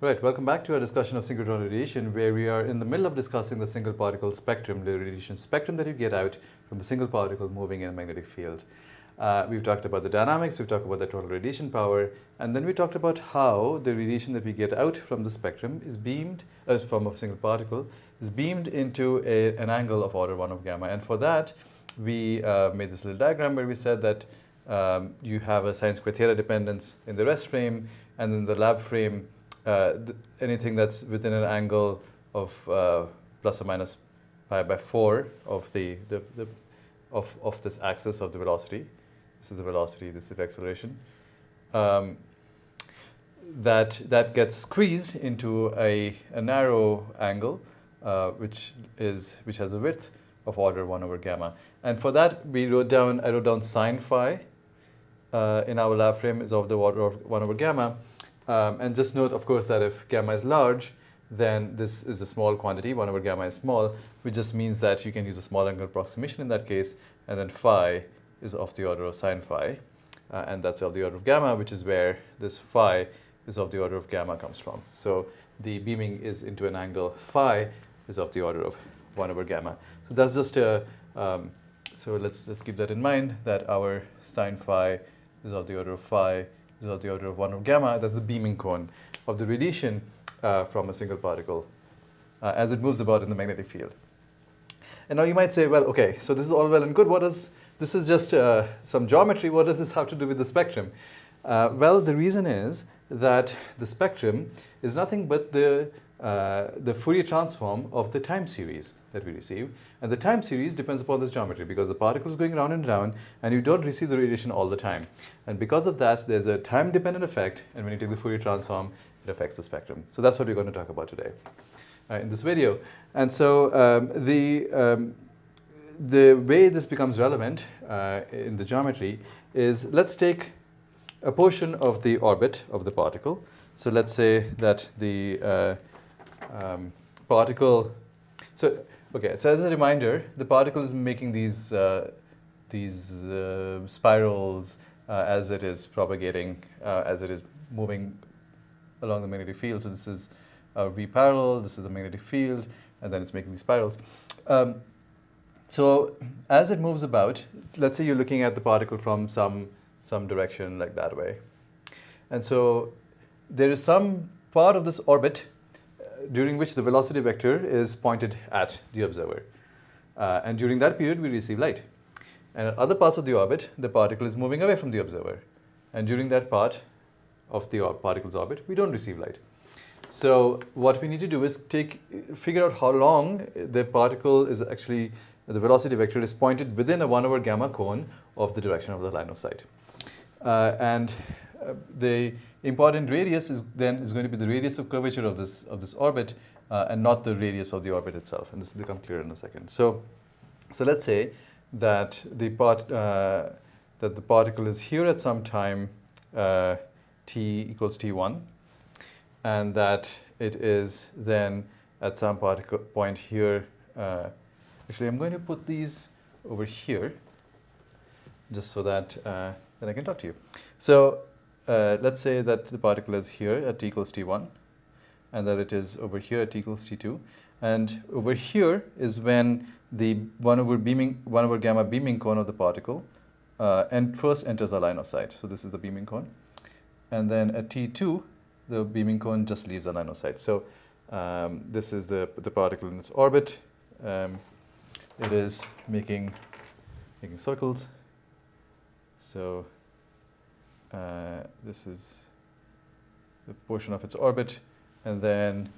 Right, welcome back to our discussion of synchrotron radiation, where we are in the middle of discussing the single particle spectrum, the radiation spectrum that you get out from a single particle moving in a magnetic field. We've talked about the dynamics, we've talked about the total radiation power, and then we talked about how the radiation that we get out from the spectrum is beamed, from a single particle, is beamed into an angle of order 1 of gamma. And for that, we made this little diagram where we said that you have a sine square theta dependence in the rest frame, and in the lab frame, anything that's within an angle of plus or minus pi by 4 of of this axis of the velocity. This is the velocity, this is the acceleration. That gets squeezed into a narrow angle, which has a width of order 1 over gamma. And for that, I wrote down sine phi in our lab frame is of the order of 1 over gamma. And just note, of course, that if gamma is large, then this is a small quantity, 1 over gamma is small, which just means that you can use a small angle approximation in that case, and then phi is of the order of sine phi, and that's of the order of gamma, which is where this phi is of the order of gamma comes from. So the beaming is into an angle phi is of the order of 1 over gamma. So that's just a, so let's keep that in mind, that our sine phi is of the order of phi, is of the order of 1 over gamma. That's the beaming cone of the radiation from a single particle as it moves about in the magnetic field. And now you might say, well, okay, so this is all well and good. This is just some geometry. What does this have to do with the spectrum? Well, the reason is that the spectrum is nothing but the Fourier transform of the time series that we receive. And the time series depends upon this geometry because the particle is going round and round, and you don't receive the radiation all the time. And because of that, there's a time-dependent effect, and when you take the Fourier transform, it affects the spectrum. So that's what we're going to talk about today in this video. And so the way this becomes relevant in the geometry is, let's take a portion of the orbit of the particle. So let's say that the particle, so as a reminder, the particle is making these spirals as it is propagating, as it is moving along the magnetic field. So this is V parallel, this is the magnetic field, and then it's making these spirals. So as it moves about, let's say you're looking at the particle from some direction like that way. And so there is some part of this orbit during which the velocity vector is pointed at the observer. And during that period, we receive light. And at other parts of the orbit, the particle is moving away from the observer. And during that part of the particle's orbit, we don't receive light. So what we need to do is figure out how long the particle is actually, the velocity vector is pointed within a 1 over gamma cone of the direction of the line of sight. And the important radius is going to be the radius of curvature of this orbit, and not the radius of the orbit itself. And this will become clear in a second. So let's say that the particle is here at some time t equals t1, and that it is then at some point here. Actually, I'm going to put these over here, just so that then I can talk to you. So let's say that the particle is here at t equals t1, and that it is over here at t equals t2. And over here is when the 1 over gamma beaming cone of the particle and first enters a line of sight. So this is the beaming cone. And then at t2, the beaming cone just leaves a line of sight. So this is the particle in its orbit. It is making circles. So this is the portion of its orbit, and then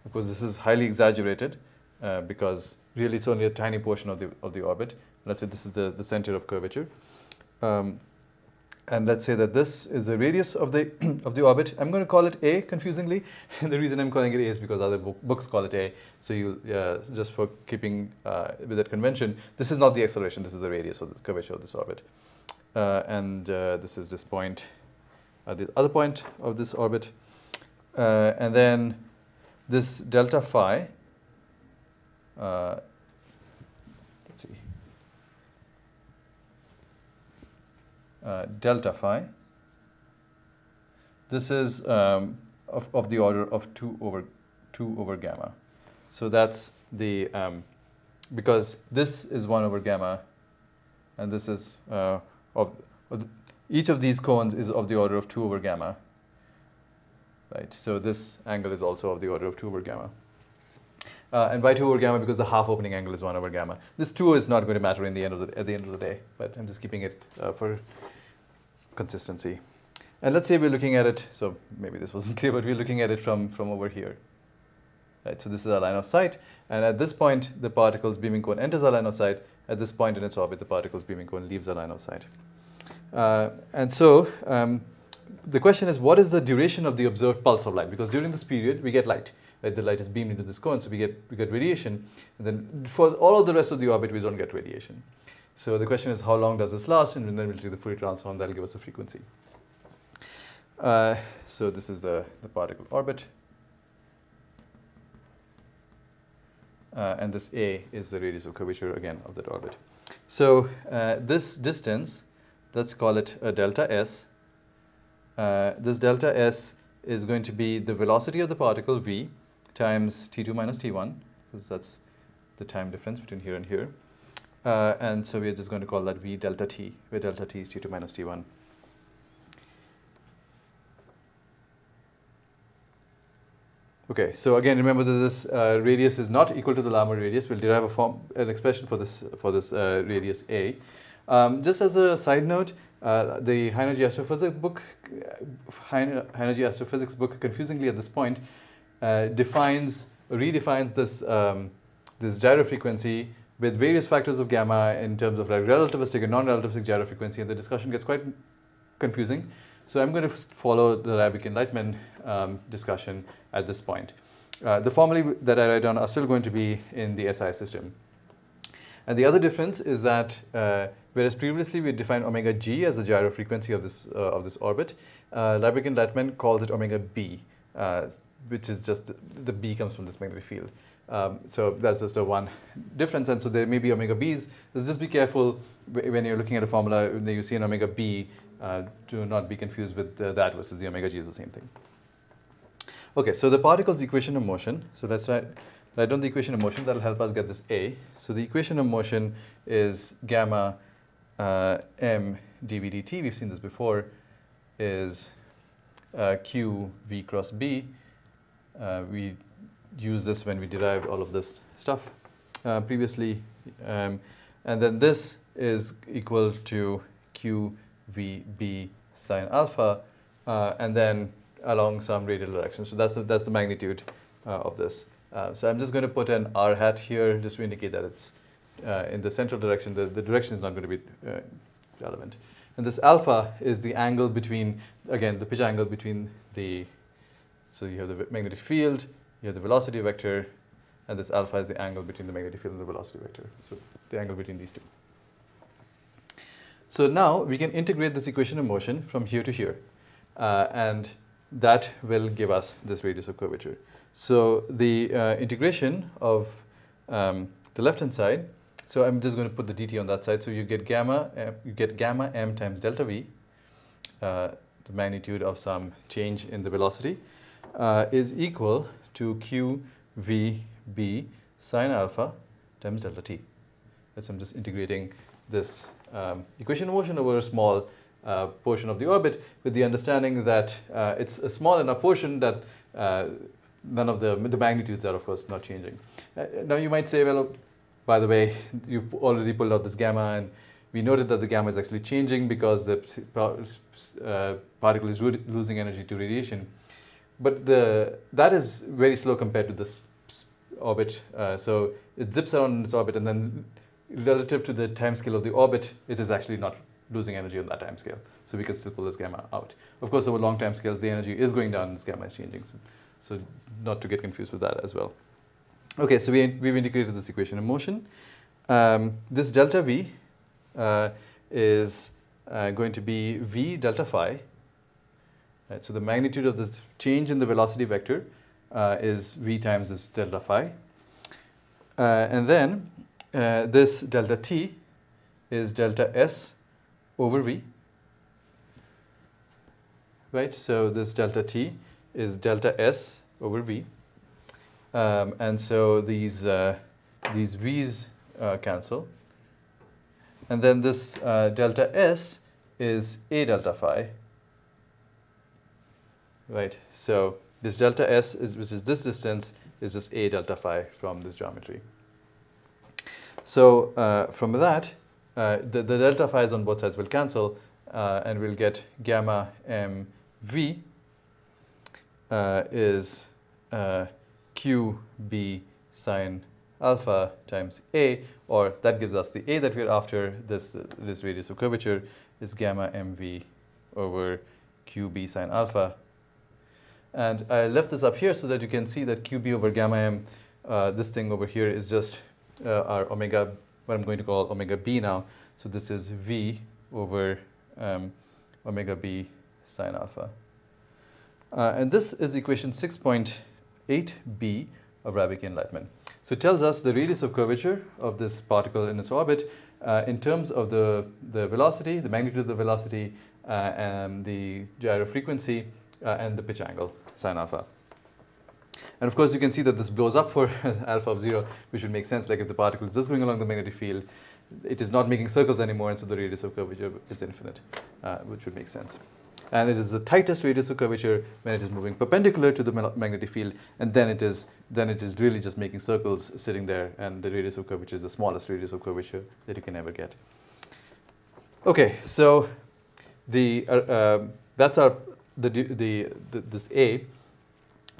of course this is highly exaggerated because really it's only a tiny portion of the orbit. Let's say this is the center of curvature, and let's say that this is the radius of the orbit. I'm going to call it A confusingly, and the reason I'm calling it A is because other books call it A. So you just for keeping with that convention, this is not the acceleration. This is the radius of the curvature of this orbit, and this is this point, the other point of this orbit, and then this delta phi. Let's see. Delta phi this is of the order of 2 over gamma. So that's the, because this is 1 over gamma, and this is, each of these cones is of the order of 2 over gamma, right? So this angle is also of the order of 2 over gamma. And why 2 over gamma? Because the half opening angle is 1 over gamma. This 2 is not going to matter at the end of the day, but I'm just keeping it for consistency. And let's say we're looking at it, so maybe this wasn't clear, but we're looking at it from over here. Right, so this is our line of sight, and at this point, the particle's beaming cone enters our line of sight. At this point in its orbit, the particle's beaming cone leaves our line of sight. And so the question is, what is the duration of the observed pulse of light? Because during this period, we get light. Right? The light is beamed into this cone, so we get radiation. And then for all of the rest of the orbit, we don't get radiation. So the question is, how long does this last? And then we'll take the Fourier transform. That'll give us a frequency. So this is the particle orbit. And this A is the radius of curvature, again, of that orbit. So this distance, let's call it a delta S. This delta S is going to be the velocity of the particle, v, times t2 minus t1, because that's the time difference between here and here. And so we're just going to call that v delta t, where delta t is t2 minus t1. Okay, so again, remember that this radius is not equal to the Larmor radius. We'll derive an expression for this radius A. Just as a side note, the high energy astrophysics book, confusingly at this point, redefines this this gyro frequency with various factors of gamma in terms of like relativistic and non-relativistic gyro frequency, and the discussion gets quite confusing. So I'm going to follow the Rybicki and Lightman discussion at this point. The formulae that I write down are still going to be in the SI system. And the other difference is that whereas previously we defined omega g as the gyro frequency of this orbit, Rybicki and Lightman calls it omega b, which is just the b comes from this magnetic field. So that's just a one difference, and so there may be omega b's. So just be careful when you're looking at a formula, when you see an omega b, to not be confused with that versus the omega g is the same thing. Okay, so the particle's equation of motion. So let's write down the equation of motion. That'll help us get this A. So the equation of motion is gamma m dv dt. We've seen this before. Is q v cross b. We used this when we derived all of this stuff previously. And then this is equal to q v b sine alpha, and then along some radial direction. So that's the magnitude of this. So I'm just going to put an r hat here just to indicate that it's in the central direction. The direction is not going to be relevant. And this alpha is the angle between, again, the pitch angle between the, so you have the magnetic field, you have the velocity vector, and this alpha is the angle between the magnetic field and the velocity vector. So the angle between these two. So now we can integrate this equation of motion from here to here. And that will give us this radius of curvature. So the integration of the left-hand side, so I'm just going to put the dt on that side. So you get gamma m times delta v, the magnitude of some change in the velocity, is equal to q v b sine alpha times delta t. So I'm just integrating this equation of motion over a small portion of the orbit, with the understanding that it's a small enough portion that none of the magnitudes are, of course, not changing. Now you might say, well, by the way, you've already pulled out this gamma, and we noted that the gamma is actually changing because the particle is losing energy to radiation. But that is very slow compared to this orbit. So it zips around in its orbit, and then relative to the time scale of the orbit, it is actually not losing energy on that time scale. So we can still pull this gamma out. Of course, over long time scales, the energy is going down and this gamma is changing. So not to get confused with that as well. Okay, so we've integrated this equation of motion. This delta v is going to be v delta phi. Right, so the magnitude of this change in the velocity vector is v times this delta phi. And then this delta t is delta s over v. right? So this delta t is delta S over V. And so these V's cancel. And then this delta S is A delta phi, right? So this delta S, which is this distance, is just A delta phi from this geometry. So from that, the delta phi's on both sides will cancel, and we'll get gamma m v is qb sine alpha times A, or that gives us the A that we're after. This radius of curvature is gamma mv over qb sine alpha. And I left this up here so that you can see that qb over gamma m, this thing over here is just our omega, what I'm going to call omega b now. So this is v over omega b sine alpha. And this is equation 6.8b of Rybicki and Lightman. So it tells us the radius of curvature of this particle in its orbit in terms of the velocity, the magnitude of the velocity, and the gyro frequency, and the pitch angle, sine alpha. And of course, you can see that this blows up for alpha of 0, which would make sense. Like if the particle is just going along the magnetic field, it is not making circles anymore, and so the radius of curvature is infinite, which would make sense. And it is the tightest radius of curvature when it is moving perpendicular to the magnetic field, and then it is really just making circles sitting there, and the radius of curvature is the smallest radius of curvature that you can ever get. Okay, so that's this A.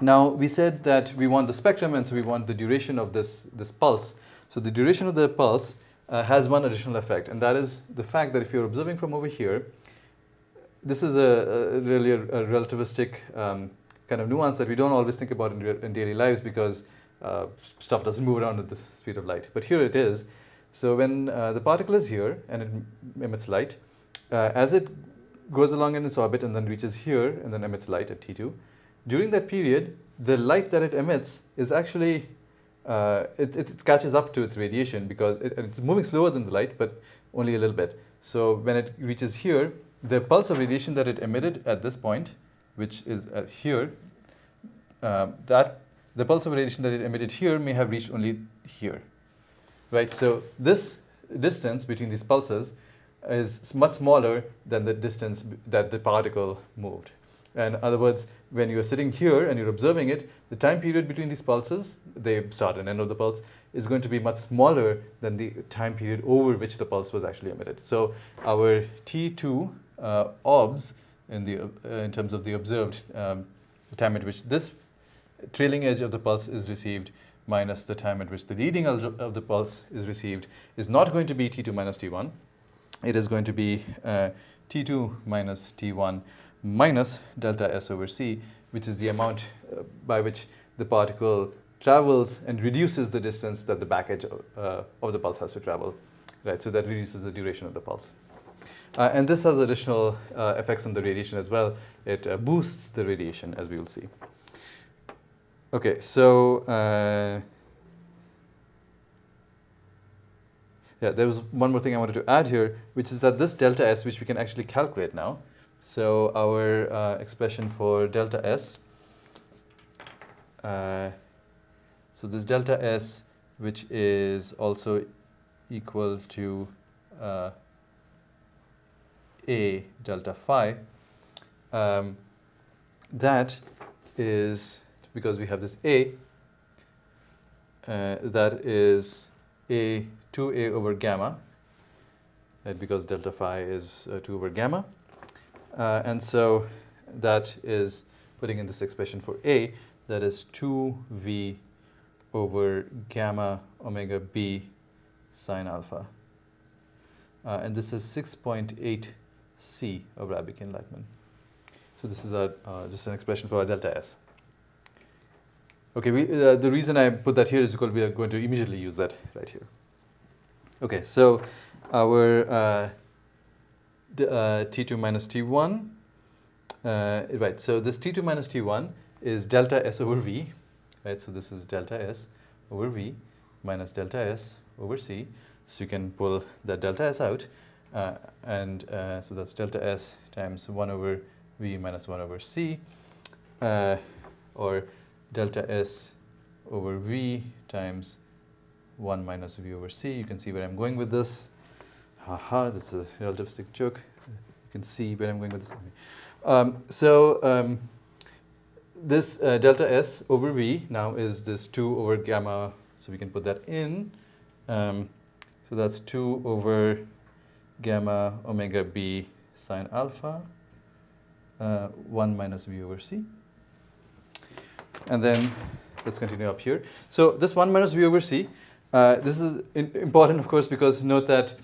Now we said that we want the spectrum, and so we want the duration of this pulse. So the duration of the pulse has one additional effect, and that is the fact that if you're observing from over here, this is really a relativistic kind of nuance that we don't always think about in daily lives, because stuff doesn't move around at the speed of light. But here it is. So when the particle is here and it emits light, as it goes along in its orbit and then reaches here and then emits light at T2, during that period, the light that it emits is actually, it catches up to its radiation, because it's moving slower than the light, but only a little bit. So when it reaches here, the pulse of radiation that it emitted at this point, which is here, the pulse of radiation that it emitted here may have reached only here, right? So this distance between these pulses is much smaller than the distance that the particle moved. In other words, when you're sitting here and you're observing it, the time period between these pulses, they start and end of the pulse, is going to be much smaller than the time period over which the pulse was actually emitted. So our T2 obs in terms of the observed time at which this trailing edge of the pulse is received minus the time at which the leading edge of the pulse is received is not going to be T2 minus T1. It is going to be T2 minus T1 minus delta S over C, which is the amount by which the particle travels and reduces the distance that the back edge of the pulse has to travel, right? So that reduces the duration of the pulse. And this has additional effects on the radiation as well. It boosts the radiation, as we will see. Okay, so yeah, there was one more thing I wanted to add here, which is that this delta S, which we can actually calculate now. So our expression for delta S, so this delta S, which is also equal to A delta phi, that is, because we have this A, that is A 2A over gamma, right, because delta phi is 2 over gamma. And so that is putting in this expression for A, that is 2V over gamma omega B sine alpha. And this is 6.8 C of Rybicki and Lightman. So this is just an expression for our delta S. Okay, the reason I put that here is because we are going to immediately use that right here. Okay, so our T2 minus T1, right, so this T2 minus T1 is delta S over V, right, so this is delta S over V minus delta S over C, so you can pull that delta S out, and so that's delta S times 1 over V minus 1 over C, or delta S over V times 1 minus V over C. You can see where I'm going with this. Haha, this is a relativistic joke. You can see where I'm going with this. This delta S over V now is this 2 over gamma, so we can put that in. So that's 2 over gamma omega B sine alpha, 1 minus V over C. And then let's continue up here. So this 1 minus V over C, this is important, of course, because note that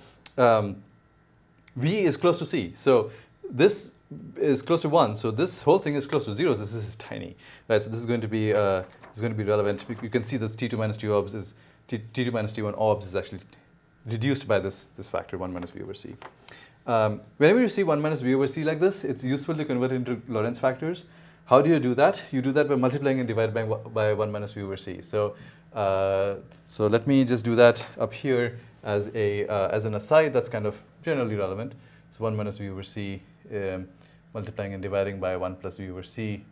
V is close to C. So this is close to 1. So this whole thing is close to 0. So this is tiny, right? So this is going to be relevant. You can see that T2 minus T orbs is T2 minus T1 orbs is actually reduced by this factor 1 minus V over C. Whenever you see 1 minus V over C like this, it's useful to convert it into Lorentz factors. How do you do that? You do that by multiplying and dividing by 1 minus V over C. So let me just do that up here as an aside. That's kind of generally relevant. So 1 minus V over C, multiplying and dividing by 1 plus V over C.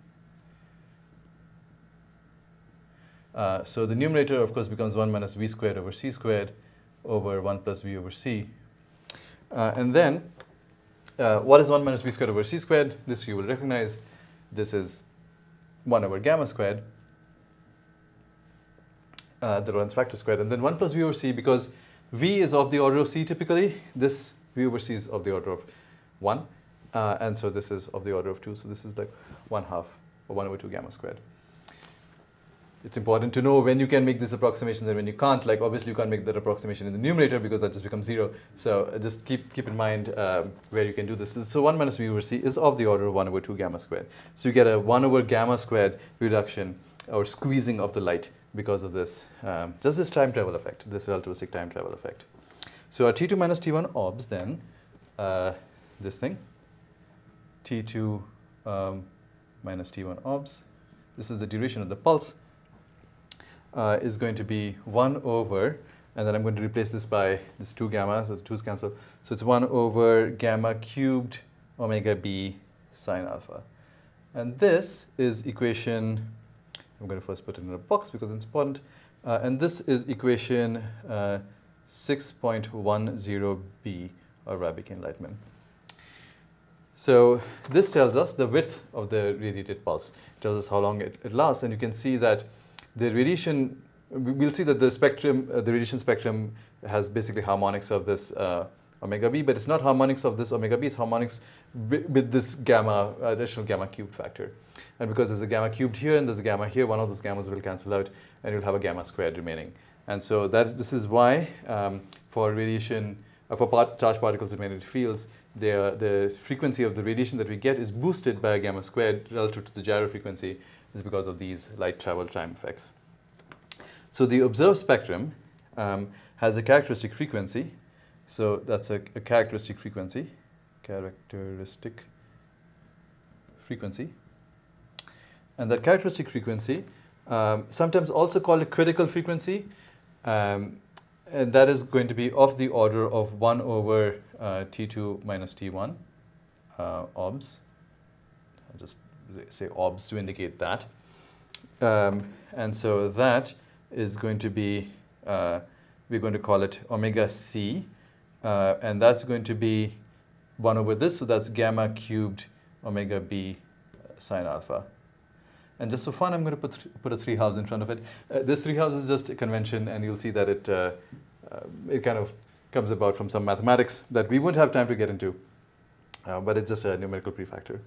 So the numerator, of course, becomes 1 minus V squared over C squared over 1 plus V over C. And then, what is 1 minus V squared over C squared? This you will recognize. This is 1 over gamma squared, the Lorentz factor squared. And then 1 plus V over C, because V is of the order of C typically, this V over C is of the order of 1. And so this is of the order of 2. So this is like 1/2 or 1 over 2 gamma squared. It's important to know when you can make these approximations and when you can't. Like obviously you can't make that approximation in the numerator because that just becomes 0. So just keep in mind where you can do this. So 1 minus V over C is of the order of 1 over 2 gamma squared. So you get a 1 over gamma squared reduction or squeezing of the light because of this, just this time travel effect, this relativistic time travel effect. So our T2 minus T1 orbs then, this thing, T2 minus T1 orbs, this is the duration of the pulse, is going to be 1 over, and then I'm going to replace this by this 2 gamma, so the 2's cancel. So it's 1 over gamma cubed omega B sine alpha. And this is equation, I'm going to first put it in a box because it's important, and this is equation 6.10b of Rybicki Lightman. So this tells us the width of the radiated pulse. It tells us how long it lasts, and you can see that the radiation, we'll see that the spectrum, the radiation spectrum has basically harmonics of this omega b, but it's not harmonics of this omega b, it's harmonics with this gamma, additional gamma cubed factor. And because there's a gamma cubed here and there's a gamma here, one of those gammas will cancel out and you'll have a gamma squared remaining. And so this is why for radiation, for charged particles in magnetic fields, the frequency of the radiation that we get is boosted by a gamma squared relative to the gyro frequency, is because of these light travel time effects. So the observed spectrum has a characteristic frequency. So that's a characteristic frequency. And that characteristic frequency, sometimes also called a critical frequency, and that is going to be of the order of 1 over T2 minus T1 orbs. I'll just say orbs to indicate that. And so that is going to be, we're going to call it omega C, and that's going to be 1 over this, so that's gamma cubed omega B sine alpha. And just for fun, I'm going to put a 3 halves in front of it. This 3 halves is just a convention, and you'll see that it kind of comes about from some mathematics that we won't have time to get into, but it's just a numerical prefactor.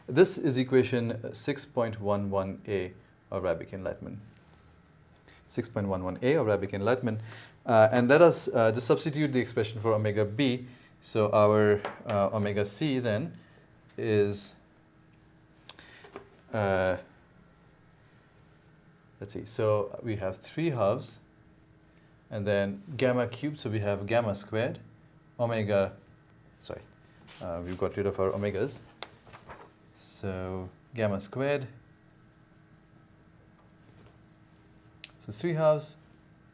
This is equation 6.11a of Rybicki Lightman. 6.11a of Rybicki Lightman. And let us just substitute the expression for omega b. So our omega c then is, let's see, so we have 3 halves, and then gamma cubed, so we have gamma squared, omega, sorry, we've got rid of our omegas. So gamma squared, so 3 halves,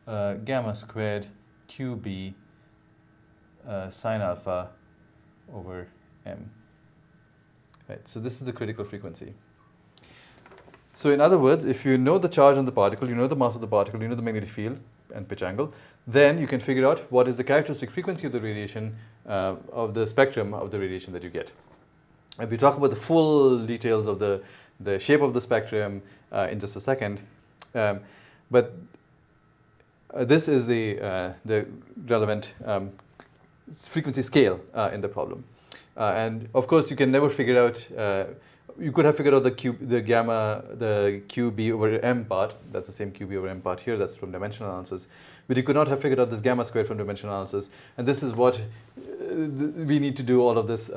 gamma squared qb sine alpha over m. Right? So this is the critical frequency. So in other words, if you know the charge on the particle, you know the mass of the particle, you know the magnetic field and pitch angle, then you can figure out what is the characteristic frequency of the radiation, of the spectrum of the radiation that you get. And we talk about the full details of the shape of the spectrum in just a second. But this is the relevant frequency scale in the problem. And of course, you can never figure out, you could have figured out the QB over M part. That's the same QB over M part here. That's from dimensional analysis. But you could not have figured out this gamma squared from dimensional analysis. And this is what we need to do all of this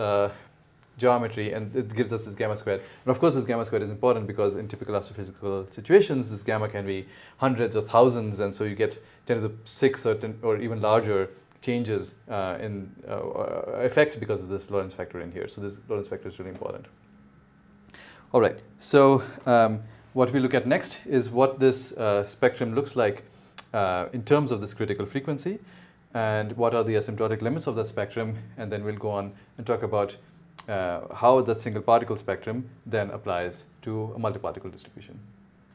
geometry, and it gives us this gamma squared. And of course, this gamma squared is important because in typical astrophysical situations, this gamma can be hundreds or thousands, and so you get 10 to the 6 or even larger changes in effect because of this Lorentz factor in here. So this Lorentz factor is really important. All right, so what we look at next is what this spectrum looks like in terms of this critical frequency, and what are the asymptotic limits of that spectrum, and then we'll go on and talk about how that single particle spectrum then applies to a multi-particle distribution.